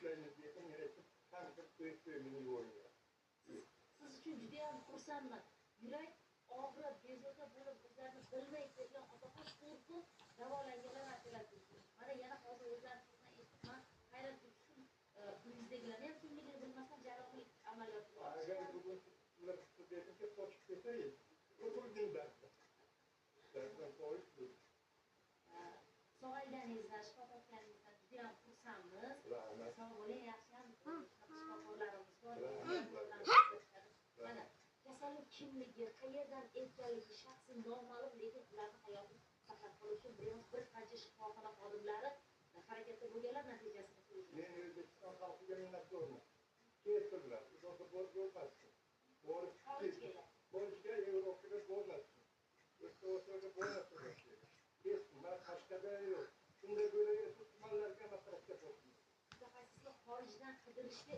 ishlaymiz degan yarashib tanqid qo'yib yuborgan. Siz uchun juda ham xursandman. Yurak og'rib, bezovta bo'lib, o'zlarini bilmay kelgan otaxon qo'rqib davolanganlar aytyapti. Mana yana hozir o'zlarini eshitman, hayrat uchun uyingizdagilarni ham kimligini bilmasdan jarrohlik amaliyoti bor. Agar bugun ular studentga qochib ketay, o'tirdim darsda. Darsdan qolib Sog'ayganingizdan, shifo topganingizdan juda ham xursandmiz. Sog' bo'ling, yaxshi ham shifokorlarimiz bor. Mana kasallik kimligi, qayerdan ekanligi shaxsan noma'lum, lekin ularning hayotini saqlab qolish uchun bir qancha shifoxona xodimlari harakatda bo'lganlar natijasini ko'rdik. Men O'zbekiston xalqiga minnatdorman. Keltirdilar, uzoqqa bo'lmasdi. Xorijga Yevropaga bo'lmasdi. O'rtaga bo'lmasdi. Kesma Qashqadaryo yo'q. Shunday bo'laversa tumanlarga maslahatga bo'lsin. Mutaxassislar xorijdan qidirishga